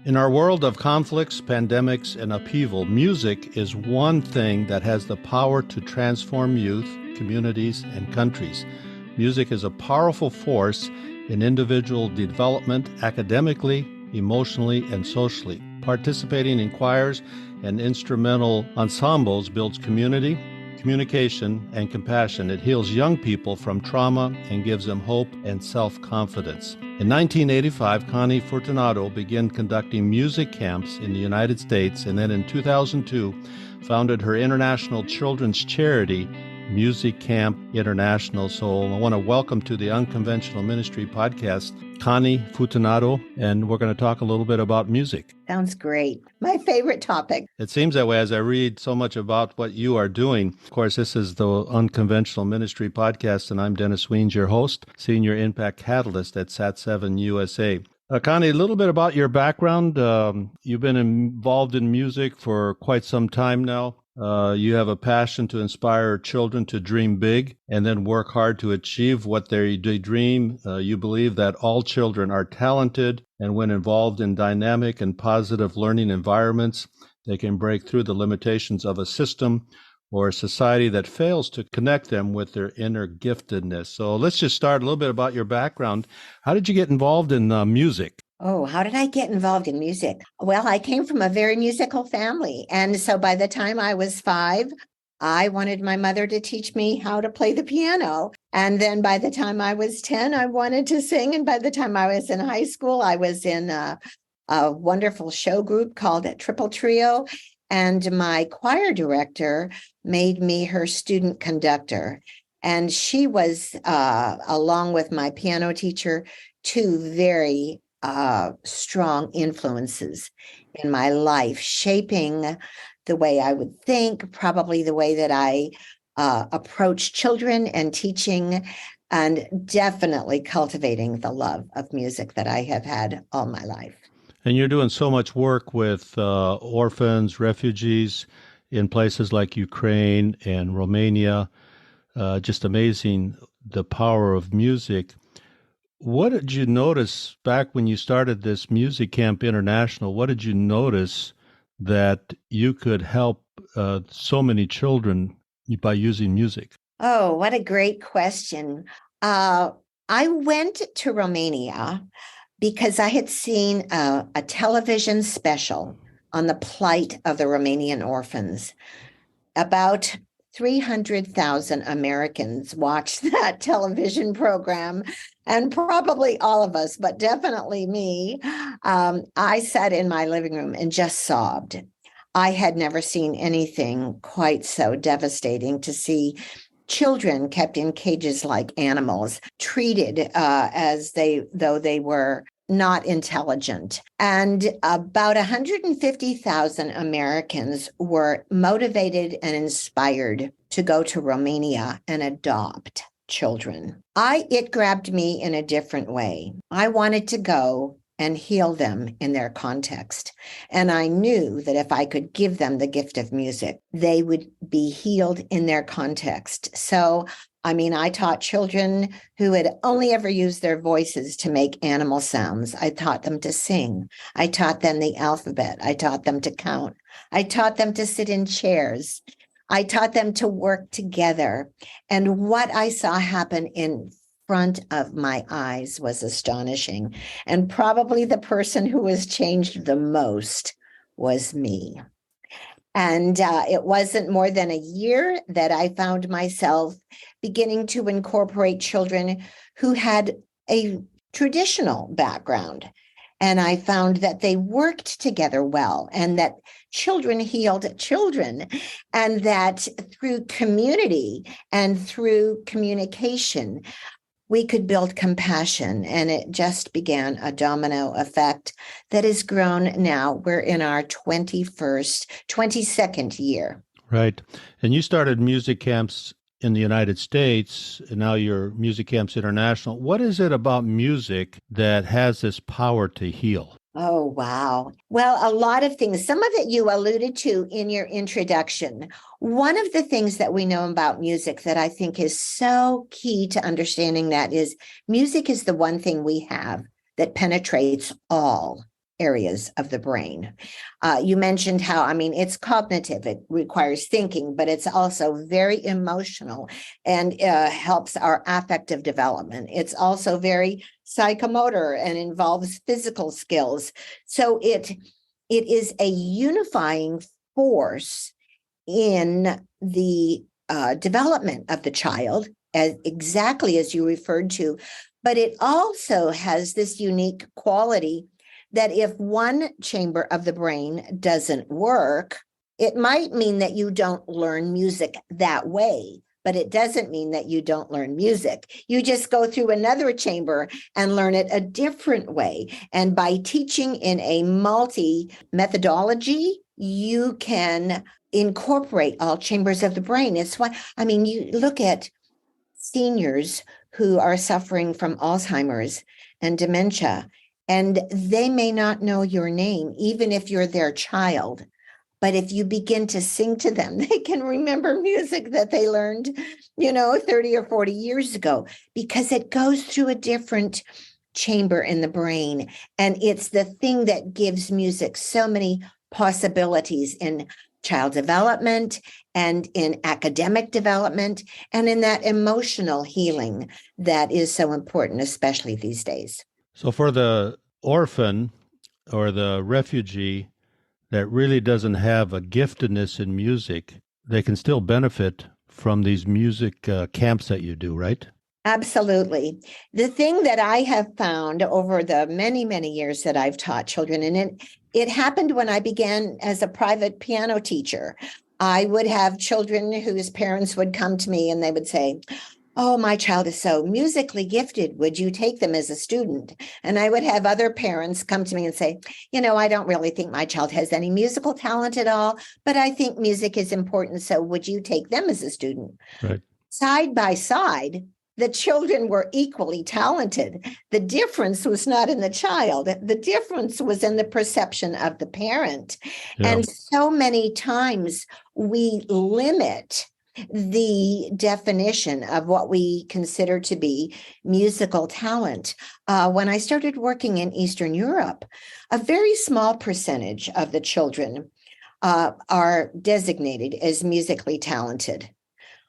In our world of conflicts, pandemics, and upheaval, music is one thing that has the power to transform youth, communities, and countries. Music is a powerful force in individual development academically, emotionally, and socially. Participating in choirs and instrumental ensembles builds community, communication, and compassion. It heals young people from trauma and gives them hope and self-confidence. In 1985, Connie Fortunato began conducting music camps in the United States, and then in 2002 founded her international children's charity, Music Camp International. So I want to welcome to the Unconventional Ministry podcast, Connie Fortunato, and we're going to talk a little bit about music. Sounds great. My favorite topic. It seems that way as I read so much about what you are doing. Of course, this is the Unconventional Ministry podcast, and I'm Dennis Weens, your host, Senior Impact Catalyst at Sat7 USA. Connie, a little bit about your background. You've been involved in music for quite some time now. You have a passion to inspire children to dream big and then work hard to achieve what they dream. You believe that all children are talented, and when involved in dynamic and positive learning environments, they can break through the limitations of a system or a society that fails to connect them with their inner giftedness. So let's just start a little bit about your background. How did you get involved in music? Oh, how did I get involved in music? Well, I came from a very musical family. And so by the time I was 5, I wanted my mother to teach me how to play the piano. And then by the time I was 10, I wanted to sing. And by the time I was in high school, I was in a wonderful show group called Triple Trio. And my choir director made me her student conductor. And she was, along with my piano teacher, two very strong influences in my life, shaping the way I would think, probably the way that I approach children and teaching, and definitely cultivating the love of music that I have had all my life. And you're doing so much work with orphans, refugees in places like Ukraine and Romania. Just amazing, the power of music. What did you notice back when you started this Music Camp International? What did you notice that you could help so many children by using music? Oh, what a great question. I went to Romania because I had seen a television special on the plight of the Romanian orphans. About 300,000 Americans watched that television program, and probably all of us, but definitely me. I sat in my living room and just sobbed. I had never seen anything quite so devastating, to see children kept in cages like animals, treated as though they were not intelligent. And about 150,000 Americans were motivated and inspired to go to Romania and adopt children. It grabbed me in a different way. I wanted to go and heal them in their context. And I knew that if I could give them the gift of music, they would be healed in their context. So I taught children who had only ever used their voices to make animal sounds. I taught them to sing. I taught them the alphabet. I taught them to count. I taught them to sit in chairs. I taught them to work together. And what I saw happen in front of my eyes was astonishing. And probably the person who was changed the most was me. And it wasn't more than a year that I found myself beginning to incorporate children who had a traditional background. And I found that they worked together well, and that children healed children, and that through community and through communication, we could build compassion. And it just began a domino effect that has grown now. We're in our 22nd year. Right. And you started music camps in the United States, and now you're Music Camps International. What is it about music that has this power to heal? Oh, wow. Well, a lot of things. Some of it you alluded to in your introduction. One of the things that we know about music that I think is so key to understanding that is music is the one thing we have that penetrates all areas of the brain. You mentioned how, it's cognitive, it requires thinking, but it's also very emotional and helps our affective development. It's also very psychomotor and involves physical skills. So it is a unifying force in the development of the child, as exactly as you referred to. But it also has this unique quality that if one chamber of the brain doesn't work, it might mean that you don't learn music that way, but it doesn't mean that you don't learn music. You just go through another chamber and learn it a different way. And by teaching in a multi methodology, you can incorporate all chambers of the brain. It's why, you look at seniors who are suffering from Alzheimer's and dementia, and they may not know your name, even if you're their child. But if you begin to sing to them, they can remember music that they learned, 30 or 40 years ago, because it goes through a different chamber in the brain. And it's the thing that gives music so many possibilities in child development and in academic development and in that emotional healing that is so important, especially these days. So for the orphan or the refugee that really doesn't have a giftedness in music, they can still benefit from these music camps that you do, right? Absolutely. The thing that I have found over the many, many years that I've taught children, and it happened when I began as a private piano teacher. I would have children whose parents would come to me and they would say, "Oh, my child is so musically gifted. Would you take them as a student?" And I would have other parents come to me and say, "I don't really think my child has any musical talent at all, but I think music is important. So would you take them as a student?" Right. Side by side, the children were equally talented. The difference was not in the child. The difference was in the perception of the parent. Yeah. And so many times we limit the definition of what we consider to be musical talent. When I started working in Eastern Europe, a very small percentage of the children are designated as musically talented.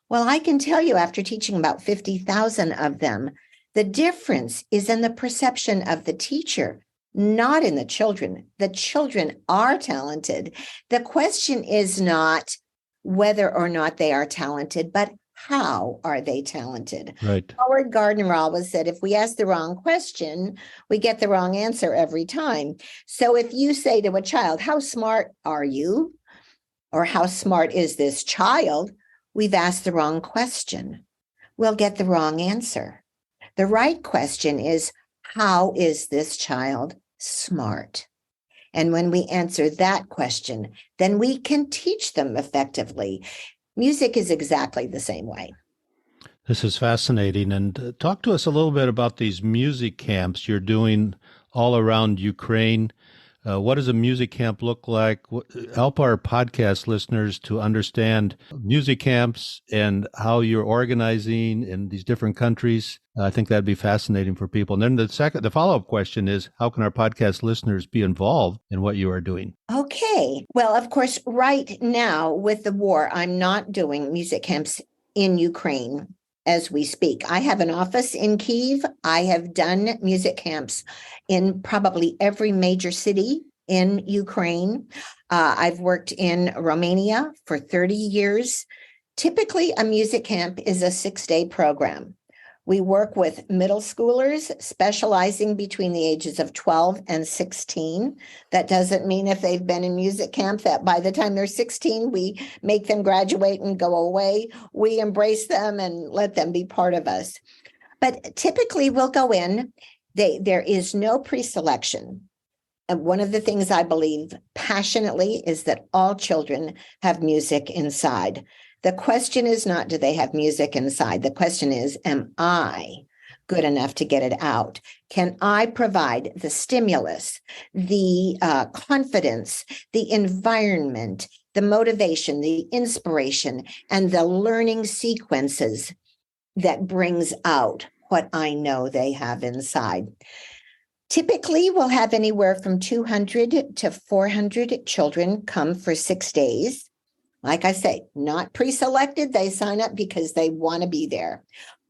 Well, I can tell you after teaching about 50,000 of them, the difference is in the perception of the teacher, not in the children. The children are talented. The question is not whether or not they are talented, but how are they talented? Right. Howard Gardner always said, if we ask the wrong question, we get the wrong answer every time. So if you say to a child, "How smart are you?" or "How smart is this child?" we've asked the wrong question. We'll get the wrong answer. The right question is, how is this child smart? And when we answer that question, then we can teach them effectively. Music is exactly the same way. This is fascinating. And talk to us a little bit about these music camps you're doing all around Ukraine. What does a music camp look like? Help our podcast listeners to understand music camps and how you're organizing in these different countries. I think that'd be fascinating for people. And then the follow-up question is, how can our podcast listeners be involved in what you are doing? Okay. Well, of course, right now with the war, I'm not doing music camps in Ukraine as we speak. I have an office in Kyiv. I have done music camps in probably every major city in Ukraine. I've worked in Romania for 30 years. Typically, a music camp is a 6-day program. We work with middle schoolers specializing between the ages of 12 and 16. That doesn't mean if they've been in music camp that by the time they're 16, we make them graduate and go away. We embrace them and let them be part of us. But typically we'll go in. There is no pre-selection. And one of the things I believe passionately is that all children have music inside. The question is not, do they have music inside? The question is, am I good enough to get it out? Can I provide the stimulus, the confidence, the environment, the motivation, the inspiration, and the learning sequences that brings out what I know they have inside? Typically, we'll have anywhere from 200 to 400 children come for 6 days. Like I say, not pre-selected. They sign up because they want to be there.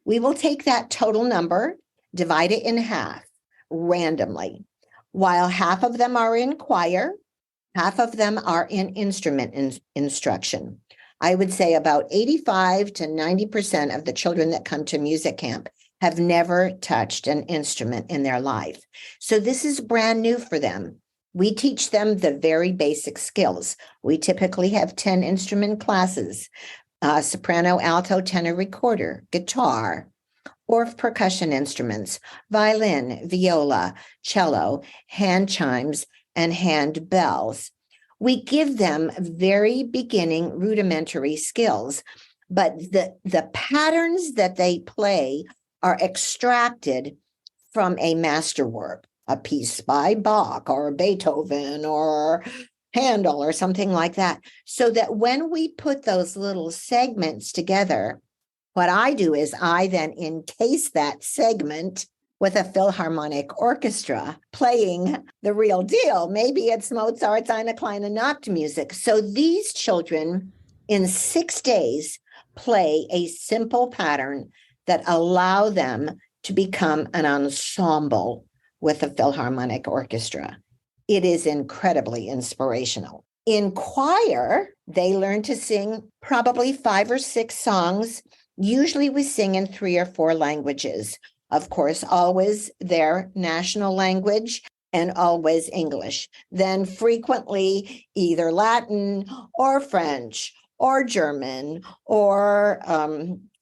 We will take that total number, divide it in half randomly. While half of them are in choir, half of them are in instrument instruction. I would say about 85 to 90% of the children that come to music camp have never touched an instrument in their life. So this is brand new for them. We teach them the very basic skills. We typically have 10 instrument classes, soprano, alto, tenor, recorder, guitar, or percussion instruments, violin, viola, cello, hand chimes, and hand bells. We give them very beginning rudimentary skills, but the patterns that they play are extracted from a masterwork, a piece by Bach or Beethoven or Handel or something like that. So that when we put those little segments together, what I do is I then encase that segment with a Philharmonic orchestra playing the real deal. Maybe it's Mozart's Eine kleine Nacht music. So these children in 6 days play a simple pattern that allow them to become an ensemble with a Philharmonic orchestra. It is incredibly inspirational. In choir, they learn to sing probably 5 or 6 songs. Usually we sing in 3 or 4 languages. Of course, always their national language and always English. Then frequently either Latin or French or German or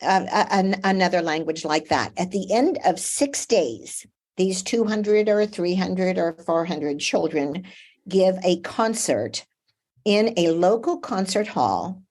another language like that. At the end of 6 days, these 200 or 300 or 400 children give a concert in a local concert hall,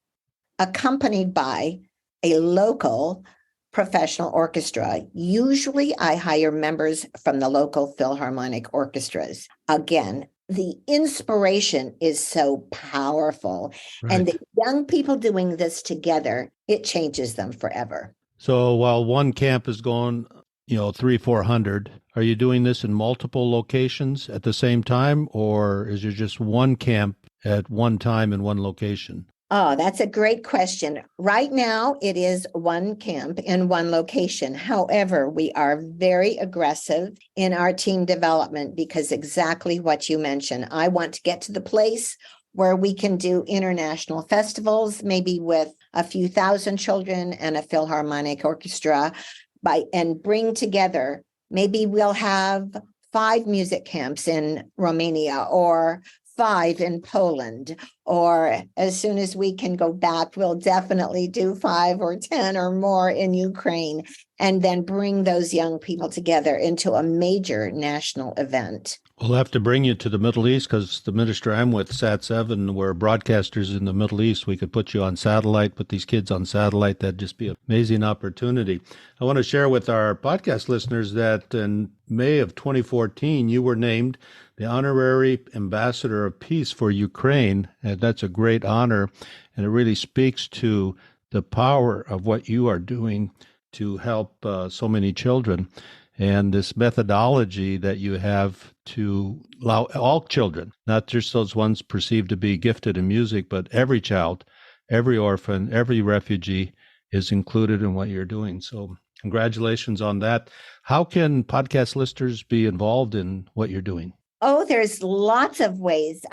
accompanied by a local professional orchestra. Usually I hire members from the local Philharmonic orchestras. Again, the inspiration is so powerful. Right. And the young people doing this together, it changes them forever. So while one camp is going, 300-400, are you doing this in multiple locations at the same time, or is it just one camp at one time in one location? Oh, that's a great question. Right now, it is one camp in one location. However, we are very aggressive in our team development because exactly what you mentioned. I want to get to the place where we can do international festivals, maybe with a few thousand children and a Philharmonic orchestra, and bring together. Maybe we'll have 5 music camps in Romania or 5 in Poland, or as soon as we can go back, we'll definitely do 5 or 10 or more in Ukraine, and then bring those young people together into a major national event. We'll have to bring you to the Middle East because the ministry I'm with, Sat7, we're broadcasters in the Middle East. We could put you on satellite, put these kids on satellite. That'd just be an amazing opportunity. I want to share with our podcast listeners that in May of 2014, you were named the Honorary Ambassador of Peace for Ukraine. And that's a great honor, and it really speaks to the power of what you are doing to help so many children. And this methodology that you have to allow all children, not just those ones perceived to be gifted in music, but every child, every orphan, every refugee is included in what you're doing. So congratulations on that. How can podcast listeners be involved in what you're doing? Oh, there's lots of ways.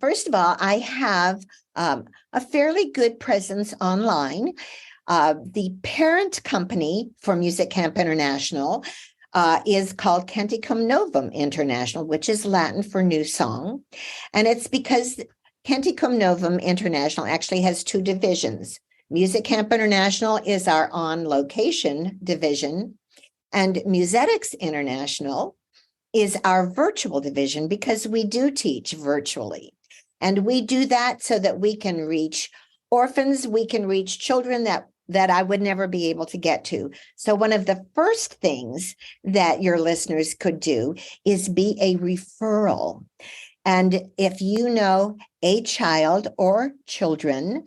First of all, I have a fairly good presence online. The parent company for Music Camp International is called Canticum Novum International, which is Latin for new song. And it's because Canticum Novum International actually has 2 divisions. Music Camp International is our on-location division, and Musetics International is our virtual division because we do teach virtually. And we do that so that we can reach orphans, we can reach children that I would never be able to get to. So one of the first things that your listeners could do is be a referral. And if you know a child or children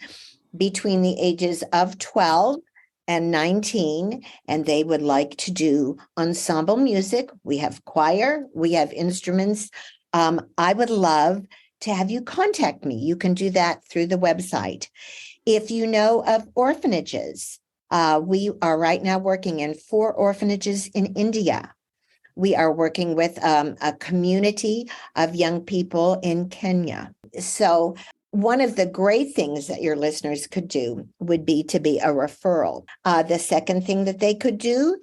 between the ages of 12 and 19, and they would like to do ensemble music. We have choir, we have instruments. I would love to have you contact me. You can do that through the website. If you know of orphanages, we are right now working in 4 orphanages in India. We are working with a community of young people in Kenya. So one of the great things that your listeners could do would be to be a referral. The second thing that they could do,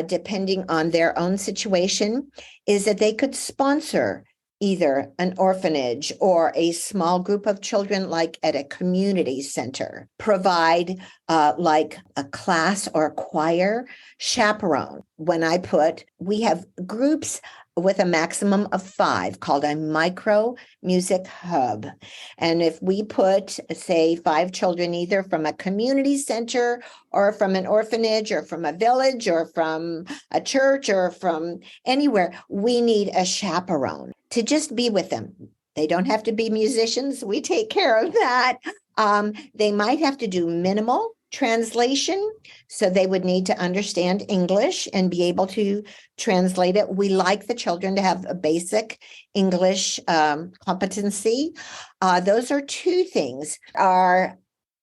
depending on their own situation, is that they could sponsor either an orphanage or a small group of children, like at a community center, provide like a class or a choir chaperone. We have groups with a maximum of 5 called a micro music hub. And if we put, say, 5 children, either from a community center or from an orphanage or from a village or from a church or from anywhere, we need a chaperone to just be with them. They don't have to be musicians. We take care of that. They might have to do minimal translation, so they would need to understand English and be able to translate it. We like the children to have a basic English competency. Those are 2 things. Are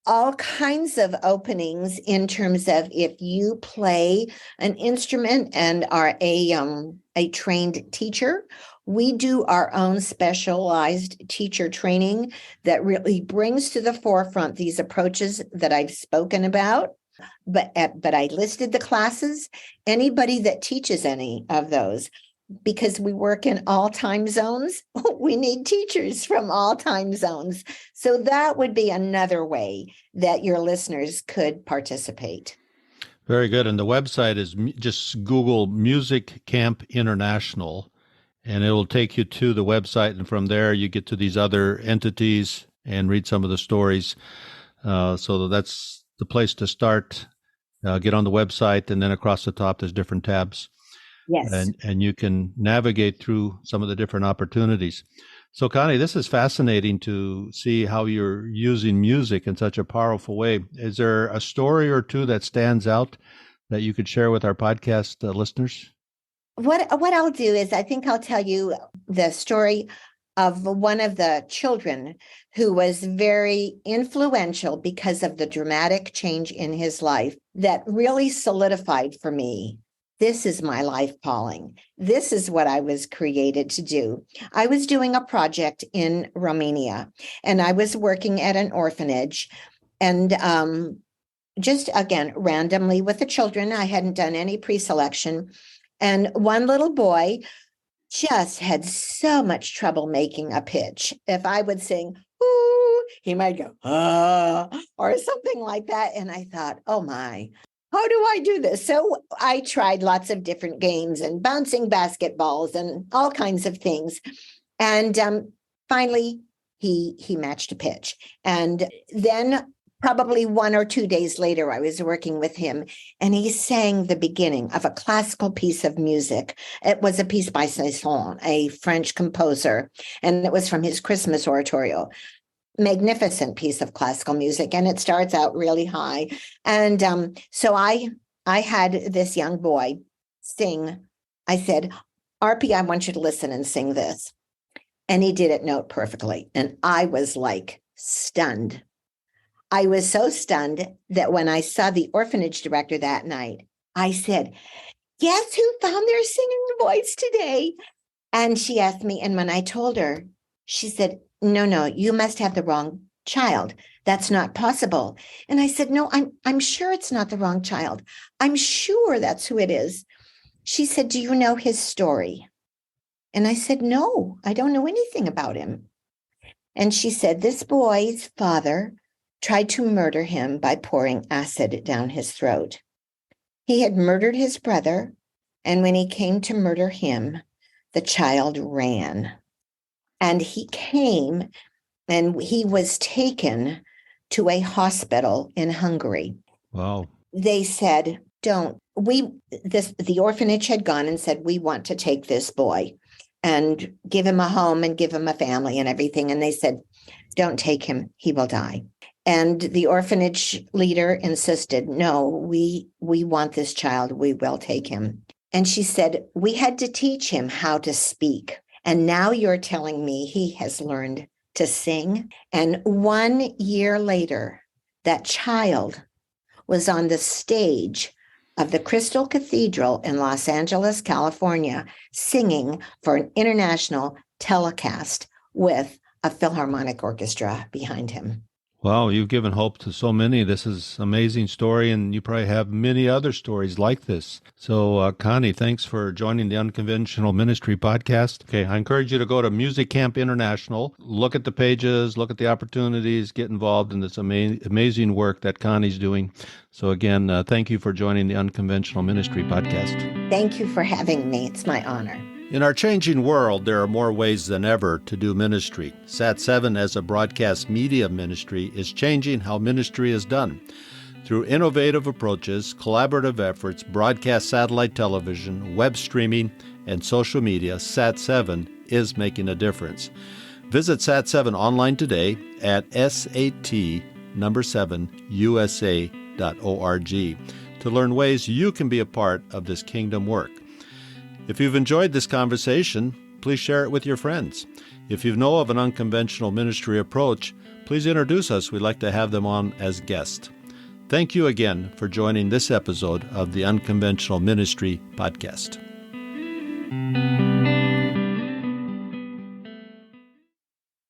all kinds of openings in terms of if you play an instrument and are a trained teacher. We do our own specialized teacher training that really brings to the forefront these approaches that I've spoken about. But I listed the classes. Anybody that teaches any of those, because we work in all time zones, we need teachers from all time zones. So that would be another way that your listeners could participate. Very good. And the website is just Google Music Camp International, and it will take you to the website. And from there, you get to these other entities and read some of the stories. So that's the place to start. Get on the website, and then across the top, there's different tabs. Yes. And you can navigate through some of the different opportunities. So, Connie, this is fascinating to see how you're using music in such a powerful way. Is there a story or 2 that stands out that you could share with our podcast listeners? What I'll do is I think I'll tell you the story of one of the children who was very influential because of the dramatic change in his life that really solidified for me. This is my life calling. This is what I was created to do. I was doing a project in Romania, and I was working at an orphanage, and just again, randomly with the children. I hadn't done any pre-selection. And one little boy just had so much trouble making a pitch. If I would sing, ooh, he might go, or something like that. And I thought, oh my, how do I do this? So I tried lots of different games and bouncing basketballs and all kinds of things. And finally, he matched a pitch. And then probably 1 or 2 days later, I was working with him, and he sang the beginning of a classical piece of music. It was a piece by Saint-Saëns, a French composer, and it was from his Christmas oratorio. Magnificent piece of classical music, and it starts out really high. And so I had this young boy sing. I said, "RP, I want you to listen and sing this." And he did it note perfectly. And I was like stunned. I was so stunned that when I saw the orphanage director that night, I said, "Guess who found their singing voice today?" And she asked me, and when I told her, she said, no, you must have the wrong child. That's not possible. And I said, "No, I'm sure it's not the wrong child. I'm sure that's who it is." She said, "Do you know his story?" And I said, "No, I don't know anything about him." And she said, "This boy's father tried to murder him by pouring acid down his throat. He had murdered his brother, and when he came to murder him, the child ran. And he came, and he was taken to a hospital in Hungary." Wow. They said, the orphanage had gone and said, "We want to take this boy and give him a home and give him a family and everything." And they said, "Don't take him. He will die." And the orphanage leader insisted, no, we want this child. We will take him. And she said, we had to teach him how to speak. And now you're telling me he has learned to sing. And 1 year later, that child was on the stage of the Crystal Cathedral in Los Angeles, California, singing for an international telecast with a Philharmonic orchestra behind him. Wow, you've given hope to so many. This is an amazing story, and you probably have many other stories like this. So, Connie, thanks for joining the Unconventional Ministry podcast. Okay, I encourage you to go to Music Camp International, look at the pages, look at the opportunities, get involved in this amazing work that Connie's doing. So again, thank you for joining the Unconventional Ministry podcast. Thank you for having me. It's my honor. In our changing world, there are more ways than ever to do ministry. Sat7 as a broadcast media ministry is changing how ministry is done. Through innovative approaches, collaborative efforts, broadcast satellite television, web streaming, and social media, Sat7 is making a difference. Visit Sat7 online today at sat7usa.org to learn ways you can be a part of this kingdom work. If you've enjoyed this conversation, please share it with your friends. If you know of an unconventional ministry approach, please introduce us. We'd like to have them on as guests. Thank you again for joining this episode of the Unconventional Ministry podcast.